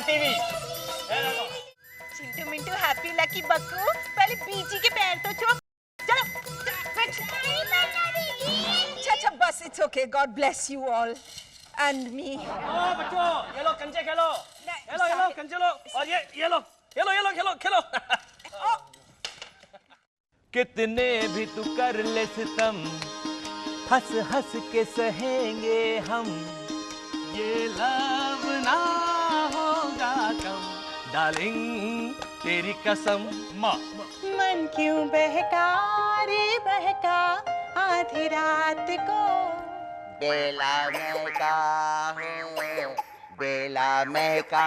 TV. Chintu Mintu Happy Lucky Bakku, पहले बीजी के पैर तो छू। चलो अच्छा बस, it's okay, God bless you all and me. ओ बच्चों, ये लो कंचे खेलो, ये लो कंचे लो, और ये लो खेलो। कितने भी तू कर ले सितम, हंस हंस के सहेंगे हम, ये लव ना होगा कम, डार्लिंग तेरी कसम। मन क्यों बहका रे बहका आधी रात को, बेला महका है, बेला महका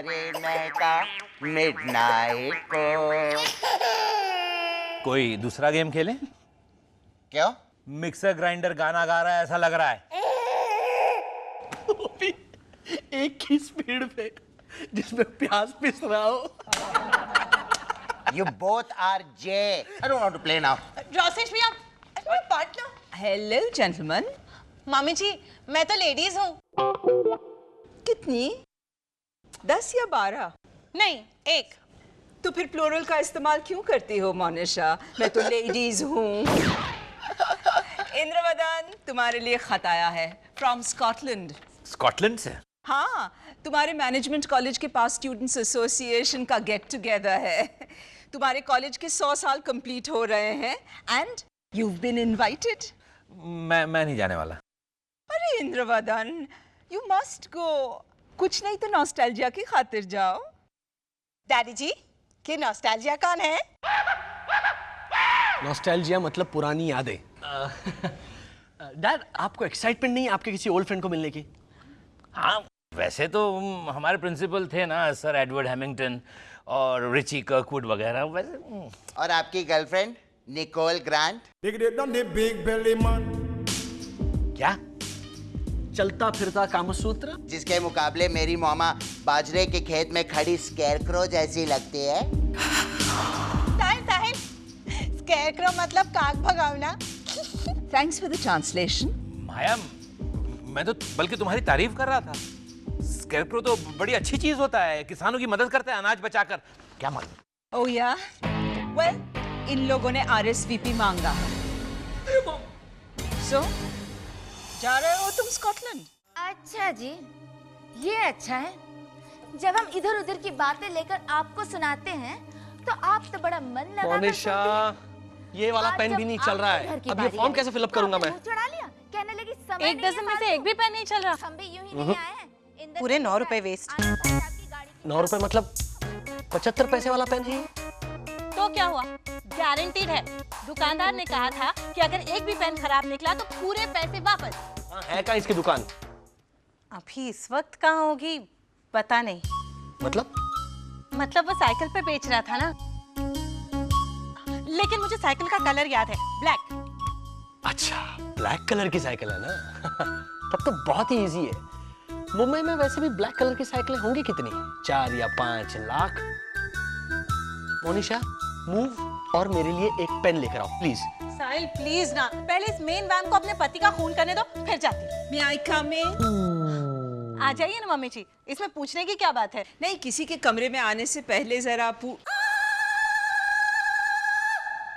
रे महका मिडनाइट को। कोई दूसरा गेम खेलें? क्यों? मिक्सर ग्राइंडर गाना गा रहा है ऐसा लग रहा है। एक ही स्पीड पे जिसमें प्याज पिस रहा हो। You both are J. I don't want to play now. Rosesh भैया पार्ट लो। Hello gentleman. मामी जी मैं तो लेडीज हूँ। कितनी? 10 या 12? नहीं, 1। तो फिर प्लूरल का इस्तेमाल क्यों करती हो मोनिशा? मैं तो लेडीज हूँ। इंद्रवदन तुम्हारे लिए खत आया है फ्रॉम स्कॉटलैंड। स्कॉटलैंड से? हाँ, तुम्हारे मैनेजमेंट कॉलेज के पास स्टूडेंट्स एसोसिएशन का गेट टुगेदर है। तुम्हारे कॉलेज के 100 साल कंप्लीट हो रहे हैं एंड यू बीन इनवाइटेड। मैं नहीं जाने वाला। अरे इंद्रवदन, यू मस्ट गो। कुछ नहीं तो नॉस्टैल्जिया की खातिर जाओ। डैडी जी, कि नॉस्टैल्जिया कौन है? नॉस्टैल्जिया मतलब पुरानी यादें। डैड, आपको एक्साइटमेंट नहीं है आपके किसी ओल्ड फ्रेंड को मिलने की? हाँ, वैसे तो हमारे प्रिंसिपल थे ना सर एडवर्ड हैमिंगटन और रिची कर्कवुड वगैरह, वैसे। और आपकी गर्लफ्रेंड निकोल ग्रांट? क्या? चलता फिरता कामसूत्र? जिसके मुकाबले मेरी मौमा बाजरे के खेत में खड़ी स्केरक्रो जैसी लगती है। साहिल, स्कैरक्रो मतलब काग भगावना। Thanks for the translation. Maya, मैं तो बल्कि तुम्हारी तारीफ कर रहा था। स्केरक्रो तो बड़ी अच्छी चीज होता है, किसानों की मदद करता है अनाज बचाकर। क्या मालूम? ओह या, वेल इन लोगों ने RSVP मांगा। सो जा रहे हो तुम स्कॉटलैंड? अच्छा जी, ये अच्छा है। जब हम इधर उधर की बातें लेकर आपको सुनाते हैं तो आप तो बड़ा मन लगा मोनिशा, ये वाला पेन भी नहीं चल रहा है। अब ये फॉर्म कैसे फिलअप करूंगा मैं? चढ़ा लिया, कहने लगी समय एक डजन में से एक भी पेन नहीं चल रहा। हम भी यूं ही नहीं आए हैं। पूरे 9 रुपए वेस्ट। 9 रुपए मतलब 75 पैसे वाला पेन है। तो क्या हुआ? गारंटीड है। दुकानदार ने कहा था कि अगर एक भी पेन खराब निकला तो पूरे पैसे वापस। है कहाँ इसकी दुकान? अभी इस वक्त कहाँ होगी पता नहीं। मतलब वो साइकिल पे बेच रहा था ना। लेकिन मुझे साइकिल का कलर याद है, ब्लैक। अच्छा, ब्लैक कलर की साइकिल है ना? तब तो बहुत ही इजी है। मुंबई में वैसे भी ब्लैक कलर की साइकिलें होंगी कितनी? 4 या 5 लाख। मोनिशा, मूव और मेरे लिए एक पेन लेकर आओ प्लीज। साहिल प्लीज ना, पहले इस मेन मैम को अपने पति का खून करने दो, फिर जाती। May I come in? आ जाइए ना मम्मी जी, इसमें पूछने की क्या बात है? नहीं, किसी के कमरे में आने से पहले जरा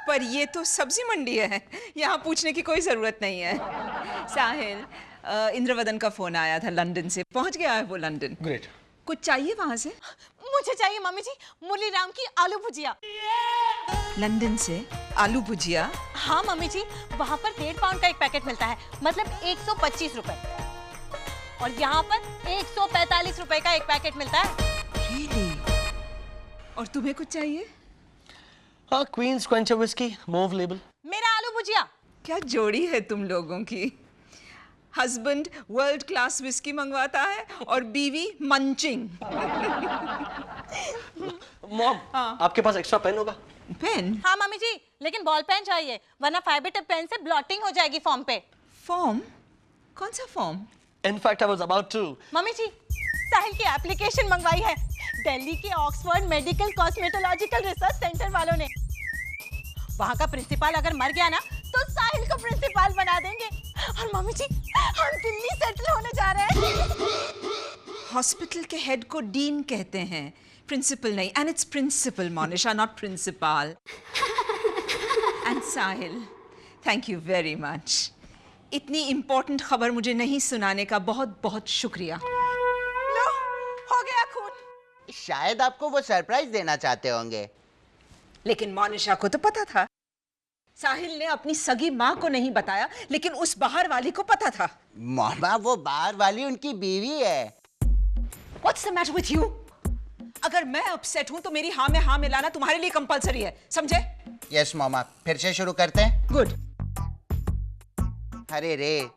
पर ये तो सब्जी मंडी है, यहाँ पूछने की कोई जरूरत नहीं है। साहिल, इंद्रवदन का फोन आया था लंदन से, पहुंच गया है वो लंदन। ग्रेट। कुछ चाहिए वहां से? मुझे चाहिए मम्मी जी मुरली राम की आलू भुजिया। लंदन से आलू भुजिया? हाँ मम्मी जी, वहाँ पर 1.5 पाउंड का एक पैकेट मिलता है, मतलब 125 रुपए। और यहाँ पर 145 रुपए का एक पैकेट मिलता है। Really? और तुम्हें कुछ चाहिए? हाँ, queens quencher whisky, move label. मेरा आलू भुजिया। क्या जोड़ी है तुम लोगों की। हस्बैंड वर्ल्ड क्लास विस्की मंगवाता है और बीवी मंचिंग। मॉम, आपके पास एक्स्ट्रा पेन होगा? पेन? हाँ मम्मी जी, लेकिन बॉल पेन चाहिए, वरना फाइबर टिप पेन से ब्लॉटिंग हो जाएगी फॉर्म पे। फॉर्म? कौन सा form? In fact, I was about to. Mummy ji, Sahil की एप्लीकेशन मंगवाई है दिल्ली के ऑक्सफोर्ड मेडिकल कॉस्मेटोलॉजिकल रिसर्च सेंटर वालों ने। वहाँ का प्रिंसिपल अगर मर गया ना तो साहिल को प्रिंसिपल बना देंगे। और मम्मी जी, हम दिल्ली सेटल होने जा रहे हैं। हॉस्पिटल के हेड को डीन कहते हैं, प्रिंसिपल नहीं. And it's principal Monisha, not principal. And Sahil, thank you very much. इतनी इम्पोर्टेंट खबर मुझे नहीं सुनाने का बहुत बहुत शुक्रिया. लो, हो गया खून. शायद आपको वो सरप्राइज देना चाहते होंगे. लेकिन मोनिशा को तो पता था. साहिल ने अपनी सगी माँ को नहीं बताया, लेकिन उस बाहर वाली को पता था. मामा, वो बाहर वाली उनकी बीवी है. What's the matter with you? अगर मैं अपसेट हूं तो मेरी हाँ में हाँ मिलाना तुम्हारे लिए कंपलसरी है, समझे? यस मामा, फिर से शुरू करते हैं. गुड. अरे रे,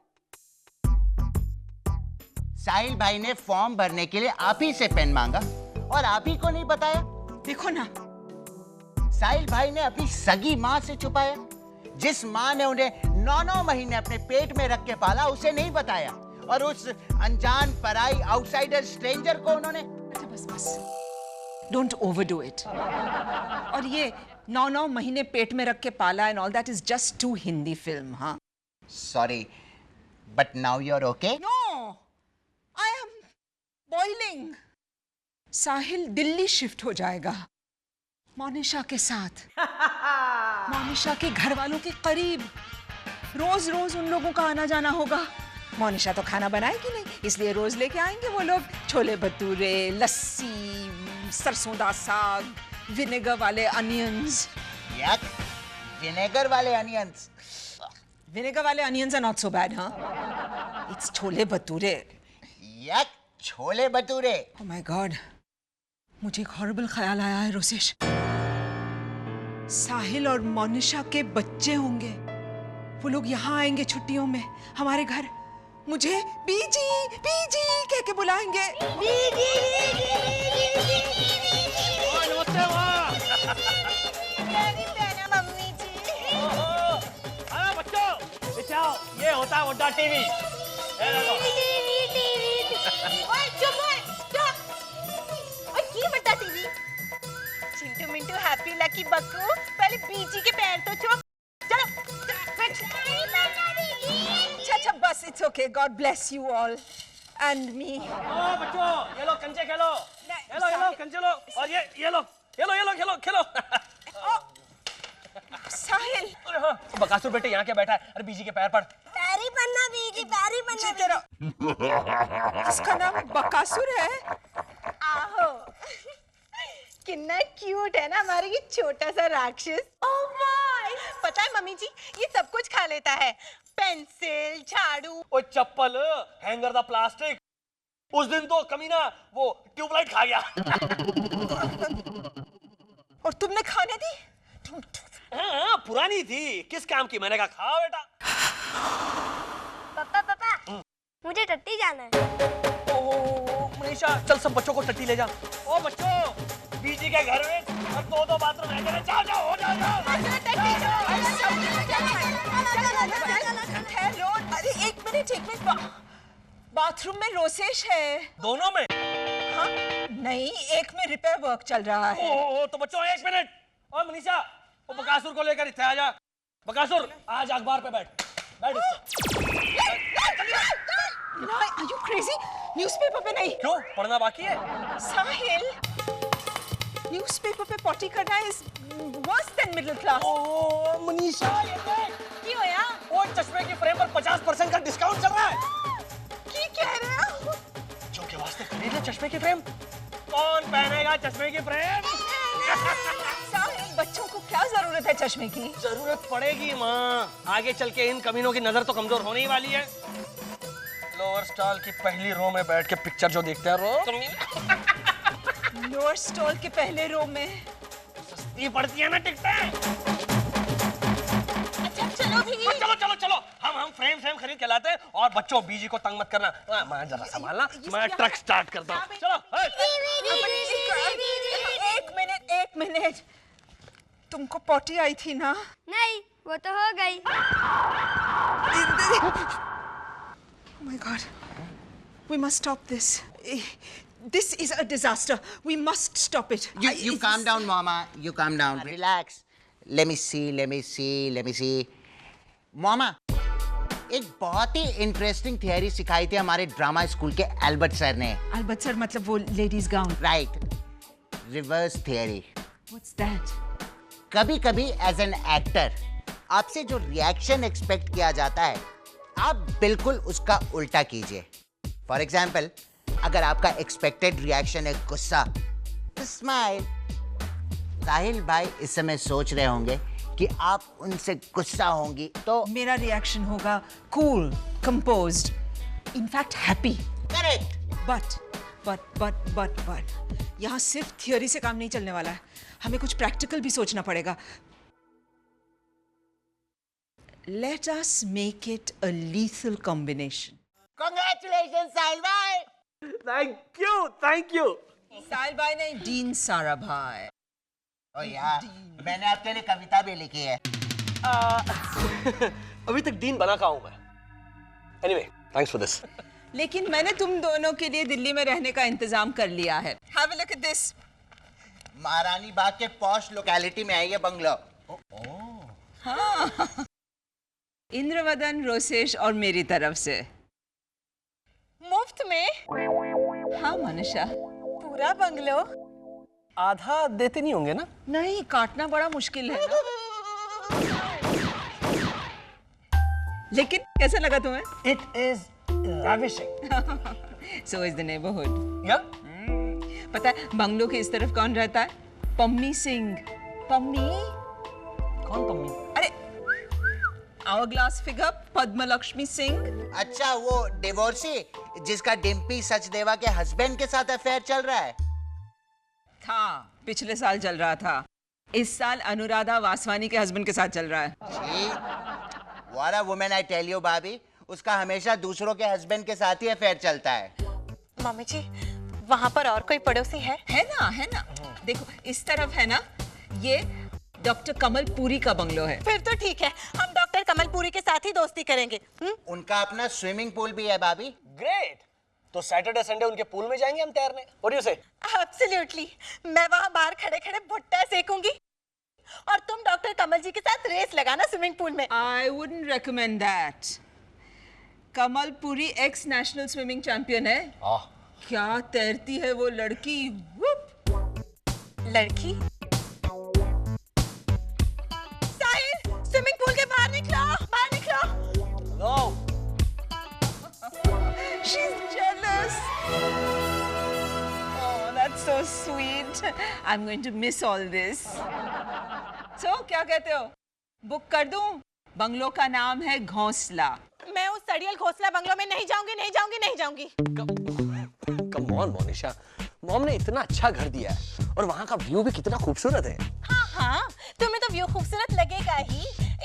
साहिल भाई ने फॉर्म भरने के लिए आप ही से पेन मांगा और आप ही को नहीं बताया. देखो ना, साहिल भाई ने अपनी सगी माँ से छुपाया. जिस माँ ने उन्हें 9 महीने अपने पेट में रख के पाला, उसे नहीं बताया. और उस अनजान, पराई, आउटसाइडर, स्ट्रेंजर को उन्होंने. बस बस, डोंट ओवरडू इट. और ये 9 महीने पेट में रख के पाला and all that is just too Hindi film. हाँ, sorry, but now you are okay. No, I am boiling. Sahil Delhi shift हो जाएगा मोनिशा के साथ. मोनिशा के घर वालों के करीब. रोज रोज उन लोगों का आना जाना होगा. मोनिशा तो खाना बनाएगी नहीं, इसलिए रोज लेके आएंगे वो लोग छोले भटूरे, लस्सी, सरसों दा साग, विनेगर वाले अनियंस. यक, विनेगर वाले अनियंस. विनेगर वाले onions are not so bad. हाँ, it's chole bhature. Yuck, chole bhature. Oh my God, मुझे एक हॉरिबल ख्याल आया है रोसेश. साहिल और मोनिशा के बच्चे होंगे. वो लोग यहाँ आएंगे छुट्टियों में हमारे घर. मुझे बीजी बीजी कह के बुलाएंगे. मम्मी जी. हाँ बच्चों, जाओ, ये होता है वड्डा टीवी. ओए चुप ओए, चुप. ओए की बट्टा TV? Chintu Mintu Happy Lucky Bakku, पहले बीजी के पैर तो चुप. चलो. अच्छा बस, it's okay. God bless you all and me. ओ बच्चों, ये लो कंचे खेलो. ये लो कंचे लो. और ये लो खेलो. साहिल, अरे हाँ, बकासुर बेटे यहाँ क्या बैठा है? अरे बीजी के पैर पड़. पैरी बनना बीजी, पैरी बनना. तेरा इसका नाम बकासुर है? आहो. कितना क्यूट है ना हमारा ये छोटा सा राक्षस. ओह माय, पता है मम्मी जी, ये सब कुछ खा लेता है. पेंसिल, झाड़ू. ओ चप्पल, हैंगर दा प्लास्टिक. उस दिन तो कमीना वो ट्यूबलाइट खा गया. और तुमने खाने दी? हाँ, पुरानी थी, किस काम की. मैंने कहा खाओ बेटा. पापा मुझे टट्टी जाना है. ओ मनीषा, चल सब बच्चों को टट्टी ले जा. ओ बच्चों, बीजी के घर में और 2 बाथरूम है. जाओ हो जाओ. हेलो, अरे एक मिनट. बाथरूम में रोसेश है. दोनों में? हाँ, नहीं, एक में रिपेयर वर्क चल रहा है. ओ तो बच्चों 1 मिनट. और मनीषा, वो बकासुर को लेकर इत्थे आ जा. बकासुर, आज अखबार पे बैठ. Are you crazy? न्यूज़पेपर पे नहीं. क्यों, पढ़ना बाकी है? साहिल, न्यूज़पेपर पे पॉटी करना is worse than middle class. ओ मनीषा, ये देख. क्यों यार? वो चश्मे की फ्रेम पर 50% का डिस्काउंट चल रहा है. की कह रहे हो? बच्चों के वास्ते खरीद ले चश्मे की फ्रेम. कौन पहनेगा चश्मे की फ्रेम? साहिल, बच्चों को क्या जरूरत है चश्मे की? जरूरत पड़ेगी माँ. आगे चल के इन कमीनों की नजर तो कमजोर होने ही वाली है. लोअर स्टॉल की पहली रो में बैठ के पिक्चर जो देखते हैं लोअर स्टॉल के पहले रो में सस्ती पड़ती है ना टिकटें. अच्छा चलो भी. चलो. हम फ्रेम खरीद के लाते हैं. और बच्चों, बीजी को तंग मत करना. मैं जरा संभालना, मैं ट्रक स्टार्ट करता हूँ. चलो. एक मिनट. तुमको पॉटी आई थी ना? नहीं, वो तो हो गई. Oh my God. We must stop this. This is a disaster. We must stop it. You calm down, Mama. You calm down. Relax. Let me see. Mama, एक बहुत ही इंटरेस्टिंग थियरी सिखाई थी हमारे ड्रामा स्कूल के Albert sir ने। Albert sir मतलब वो ladies gown. Right, reverse theory. What's that? कभी कभी एज एन एक्टर आपसे जो रिएक्शन एक्सपेक्ट किया जाता है आप बिल्कुल उसका उल्टा कीजिए। फॉर एग्जाम्पल, अगर आपका एक्सपेक्टेड रिएक्शन है गुस्सा तो स्माइल। साहिल भाई इस समय सोच रहे होंगे कि आप उनसे गुस्सा होंगी तो मेरा रिएक्शन होगा cool, composed, in fact happy. Correct. But यहाँ सिर्फ थियोरी से काम नहीं चलने वाला है, हमें कुछ प्रैक्टिकल भी सोचना पड़ेगा। Let us make it a lethal combination. Congratulation Sahil भाई। Thank you. साहिल भाई नहीं, डीन सारा भाई। ओ यार, मैंने आपके लिए कविता भी लिखी है। अभी तक डीन बना कहाँ हूं मैं। Anyway, thanks for this. लेकिन मैंने तुम दोनों के लिए दिल्ली में रहने का इंतजाम कर लिया है। Have a look at this. महारानी बाग के पॉश लोकेलिटी में है ये बंगलो। इंद्रवदन, रोसेश और मेरी तरफ से। मुफ्त में? हाँ मनीषा। पूरा बंगलो? आधा देते नहीं होंगे ना? नहीं, काटना बड़ा मुश्किल है ना। लेकिन कैसा लगा तुम्हें? It is ravish. So is the neighborhood. Yeah? पता है बंगलो के इस तरफ कौन रहता है? पम्मी सिंह। पम्मी? कौन पम्मी? अरे आवर-ग्लास फिगर पद्मलक्ष्मी सिंह। अच्छा, वो डिवोर्सी जिसका डिम्पी सचदेवा के हस्बैंड के साथ अफेयर चल रहा है। था, पिछले साल चल रहा था। इस साल अनुराधा वासवानी के हस्बैंड के साथ चल रहा है। What a woman I tell you, भाभी। उसका हमेशा दूसरों के हस्बैंड के साथ ही अफेयर चलता है। मम्मी जी, वहाँ पर और कोई पड़ोसी है? है ना। देखो इस तरफ है ना, ये डॉक्टर कमल पुरी का बंगलो है। फिर तो ठीक है, हम डॉक्टर कमलपुरी के साथ ही दोस्ती करेंगे। उनका अपना स्विमिंग पूल भी है भाभी। ग्रेट। तो सैटरडे संडे उनके पूल में जाएंगे हम तैरने। What do you say? Absolutely. मैं वहाँ बाहर खड़े-खड़े भुट्टा सेकूंगी और तुम डॉक्टर कमल जी के साथ रेस लगाना स्विमिंग पूल में। I wouldn't recommend that. Kamal Puri x national swimming champion है। क्या तैरती है वो लड़की। लड़की? साहिल, स्विमिंग पूल के बाहर निकलो, बाहर निकलो। No. She's jealous. Oh, that's so sweet. I'm going to miss all this. So, क्या कहते हो? बुक कर दूं? बंगलो का नाम है घोंसला। मैं उस सड़ियल घोंसला बंगलो में नहीं जाऊंगी। Come on, Monisha. मॉम ने इतना अच्छा घर दिया है और वहाँ का व्यू भी कितना खूबसूरत है। हाँ, तुम्हें तो व्यू खूबसूरत लगेगा ही।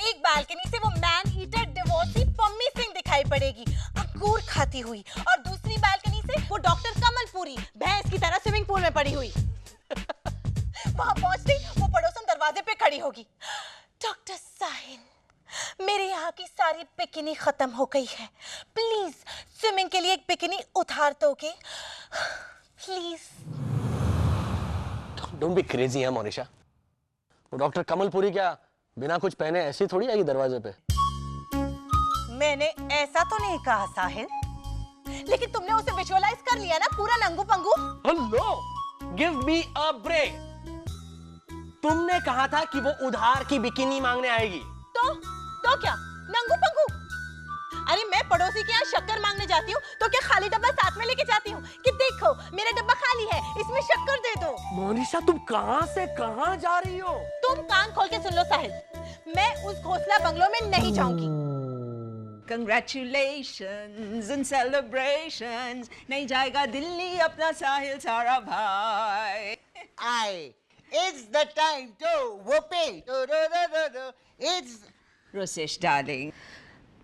एक बालकनी से वो man heater divorcee Pammi Singh दिखाई पड़ेगी, अंगूर खाती हुई, और दूसरी बालकनी से वो डॉक्टर कमलपुरी भैंस की तरह स्विमिंग पूल में पड़ी हुई। वहाँ पहुंचते ही वो पड़ोसन दरवाजे पे खड़ी होगी। डॉक्टर साहिल, मेरे यहाँ की सारी बिकिनी खत्म हो गई है, प्लीज स्विमिंग के लिए एक बिकिनी उधार दोगे प्लीज। डोंट बी क्रेजी है मोनिशा। वो डॉक्टर कमलपुरी क्या बिना कुछ पहने ऐसी थोड़ी आएगी दरवाजे पे। मैंने ऐसा तो नहीं कहा साहिल, लेकिन तुमने उसे विजुअलाइज कर लिया ना पूरा नंगू पंगू। Hello, give me a break. तुमने कहा था कि वो उधार की बिकिनी मांगने आएगी। तो क्या नंगू पंगू? अरे मैं पड़ोसी के यहाँ शक्कर मांगने जाती हूँ तो क्या खाली डब्बा साथ में लेके जाती हूँ कि देखो मेरा डब्बा खाली है, इसमें शक्कर दे दो। मोनिशा, तुम कहाँ से कहाँ जा रही हो? तुम कान खोल के सुन लो साहिल, मैं उस घोंसला बंगलो में नहीं जाऊंगी। Congratulations and celebrations, नहीं जाएगा दिल्ली अपना साहिल सारा भाई। It's the time to whoopee. It's Rosesh darling,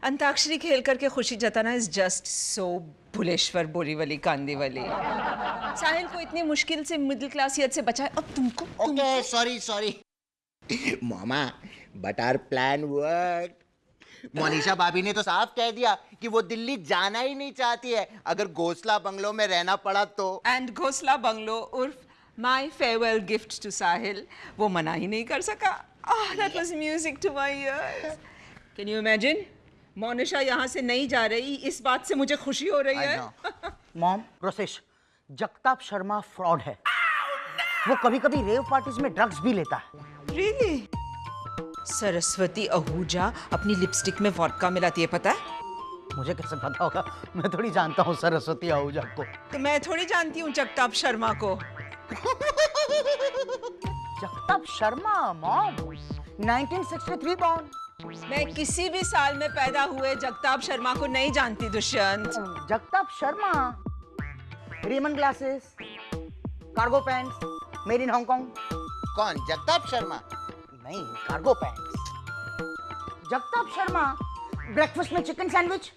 Antakshari खेल करके खुशी जताना is just so Bhuleshwar Borivali Kandivali. Sahil को इतनी मुश्किल से मिडिल क्लासियत से बचाए, अब तुमको okay, sorry. Mama, but our plan worked. Monisha भाभी ने तो साफ कह दिया कि वो दिल्ली जाना ही नहीं चाहती है अगर घोंसला बंगलो में रहना पड़ा तो। एंड घोंसला बंगलो उर्फ माय फेयरवेल गिफ्ट टू साहिल वो मना ही नहीं कर सका। That was music to my ears. Can you imagine? Monisha यहाँ से नहीं जा रही, इस बात से मुझे खुशी हो रही है। मॉम, रोसेश, जगताप शर्मा फ्रॉड है। वो कभी-कभी रेव पार्टीज में ड्रग्स भी लेता है। रियली? सरस्वती आहूजा अपनी लिपस्टिक में वोडका मिलाती है, पता है? मुझे कैसे पता होगा? मैं थोड़ी जानता हूँ सरस्वती आहूजा को। तो मैं थोड़ी जानती हूँ जगताप शर्मा को। Jagtap Sharma, mom, 1963 born. मैं किसी भी साल में पैदा हुए जगताप शर्मा को नहीं जानती Dushyant. Jagtap Sharma, Ray-Ban glasses, cargo pants, made in Hong Kong. कौन? जगताप शर्मा? नहीं, cargo pants. Jagtap Sharma, breakfast में चिकन सैंडविच।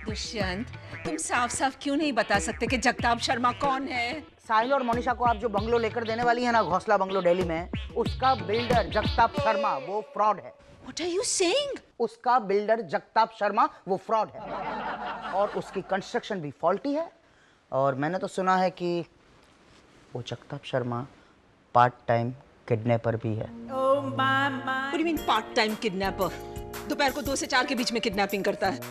दुष्यंत, तुम साफ साफ क्यों नहीं बता सकते कि जगताप शर्मा कौन है? साहिल और मोनिशा को आप जो बंगलो लेकर देने वाली है ना, घोंसला बंगलो दिल्ली में, उसका बिल्डर जगताप शर्मा वो फ्रॉड है। What are you saying? उसका बिल्डर जगताप शर्मा वो फ्रॉड है और उसकी कंस्ट्रक्शन भी फॉल्टी है। और मैंने तो सुना है कि वो Jagtap Sharma part time kidnapper भी है। What do you mean part time kidnapper? दोपहर को 2 से 4 के बीच में किडनैपिंग करता है। I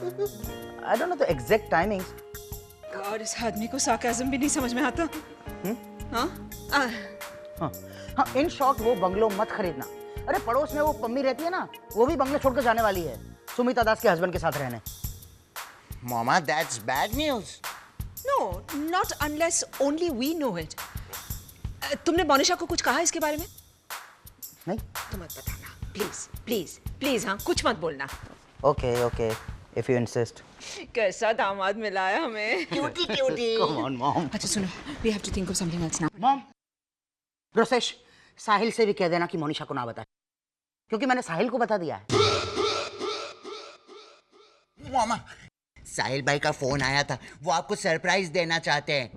don't know the exact timings. और इस आदमी को सार्काज़म भी नहीं समझ में आता। हाँ, इन शॉर्ट वो बंगलो मत खरीदना। अरे पड़ोस में वो पम्मी रहती है ना, वो भी बंगलो छोड़कर जाने वाली है सुमिता दास के हस्बैंड के साथ रहने। Mama, that's bad news. No, not unless only we know it. तुमने मोनिशा को कुछ कहा इसके बारे में? नहीं? तो मत बताना, प्लीज प्लीज प्लीज। हाँ, कुछ मत बोलना। Okay, okay, if you insist. कैसा दामाद मिला है हमें। Cutie, cutie. Come on, mom. अच्छा सुनो, we have to think of something else now. Mom, Rosesh, Sahil से भी कह देना कि मोनिशा को ना बताए, क्योंकि मैंने साहिल को बता दिया है। Mama, साहिल भाई का फोन आया था, वो आपको सरप्राइज देना चाहते हैं।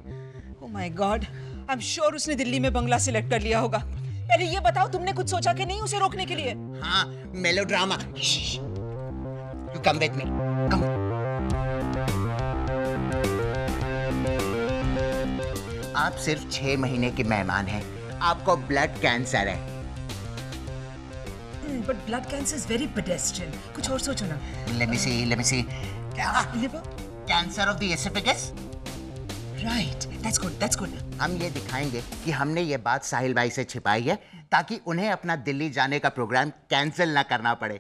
Oh my God, I'm sure उसने दिल्ली में बंगला सिलेक्ट कर लिया होगा। पहले ये बताओ, तुमने कुछ सोचा कि नहीं उसे रोकने के लिए? हाँ, melodrama. You come with me. Come. आप सिर्फ 6 महीने के मेहमान हैं। आपको ब्लड कैंसर है। But blood cancer is very pedestrian. कुछ और सोचो ना। Let me see. Liver? Cancer of the esophagus? Right, that's good. हम ये दिखाएंगे कि हमने ये बात साहिल भाई से छिपाई है, ताकि उन्हें अपना दिल्ली जाने का प्रोग्राम कैंसिल ना करना पड़े।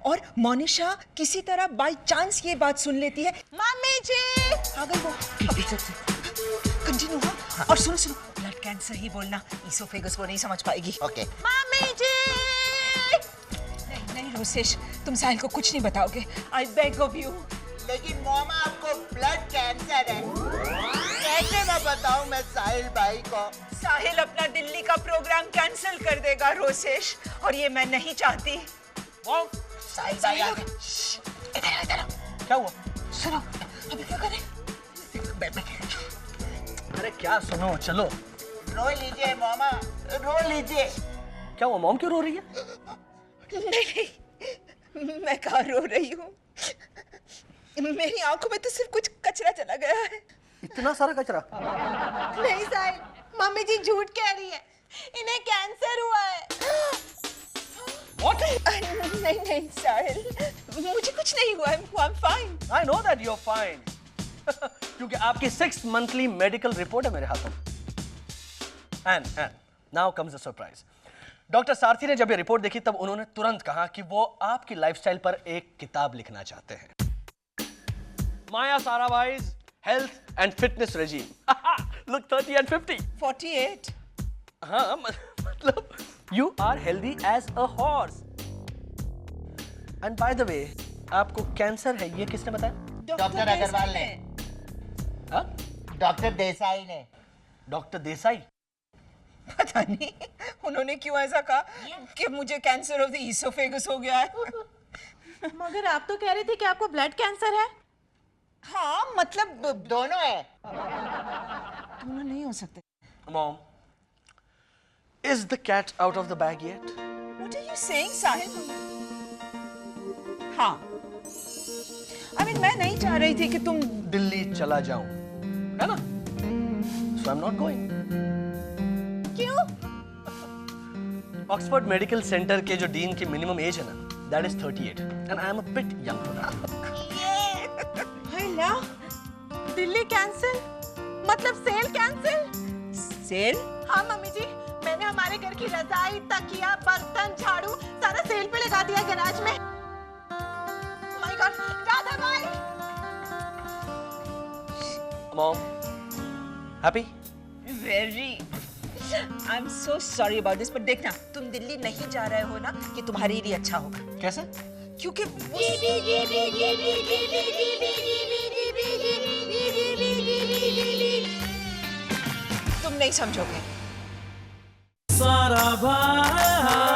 और मोनिशा किसी तरह बाय चांस ये बात सुन लेती है। मम्मी जी, आ गई वो। कंटिन्यू। हाँ, और सुनो, ब्लड कैंसर ही बोलना, इसोफेगस वो नहीं समझ पाएगी। ओके। मम्मी जी। नहीं रोसेश, तुम साहिल को कुछ नहीं बताओगे। I beg of you. लेकिन मामा, आपको ब्लड कैंसर है। कैसे मैं बताऊं मैं साहिल भाई को? साहिल अपना दिल्ली का प्रोग्राम कैंसिल कर देगा रोसेश, और ये मैं नहीं चाहती। साहिल भाई आ गए। इधर। क्या हुआ? सुनो, अभी क्या करें? अरे क्या सुनो, चलो। रो लीजिए मामा, रो लीजिए। क्या हुआ, मॉम क्यों रो रही है? नहीं, मैं कहाँ रो रही हूँ। मेरी आंखों में तो सिर्फ कुछ कचरा चला गया है। इतना सारा कचरा? नहीं साहिल, मम्मी जी झूठ कह रही है, इन्हें कैंसर हुआ है। What? नहीं साहिल, मुझे कुछ नहीं हुआ है। I'm fine. I know that you're fine. क्योंकि आपकी 6th monthly medical report है मेरे हाथों में। And now comes the surprise. Doctor सारथी ने जब ये रिपोर्ट देखी, तब उन्होंने तुरंत कहा कि वो आपकी लाइफस्टाइल पर एक किताब लिखना चाहते हैं। माया साराभाई's health and fitness regime. Look 30 and 50. 48. हाँ, मतलब you are healthy as a horse. And by the way, आपको कैंसर है, ये किसने बताया? डॉक्टर अग्रवाल ने। हाँ? डॉक्टर देसाई ने। डॉक्टर देसाई? पता नहीं उन्होंने क्यों ऐसा कहा कि मुझे कैंसर ऑफ द इसोफेगस हो गया है। मगर आप तो कह रहे थे कि आपको ब्लड कैंसर है। हाँ, मतलब दोनों है। दोनों नहीं हो सकते। Mom, is the cat out of the bag yet? What are you saying, साहिल? हाँ, I mean, मैं नहीं चाह रही थी कि तुम दिल्ली चला जाऊं, है ना? So I'm not going. क्यों? ऑक्सफोर्ड मेडिकल सेंटर के जो डीन की मिनिमम एज है ना, That is 38, and I am a bit young for that. हेला दिल्ली कैंसिल मतलब सेल कैंसिल। सेल? हाँ मम्मी जी, मैंने हमारे घर की रजाई, तकिया, बर्तन, झाड़ू सारा सेल पे लगा दिया गैराज में। माय गॉड, राधा भाई। Mom, happy? Very. I'm so sorry about this, but देखना, तुम दिल्ली नहीं जा रहे हो ना, कि तुम्हारे लिए अच्छा होगा। कैसे? क्योंकि तुम नहीं समझोगे। सारा भाई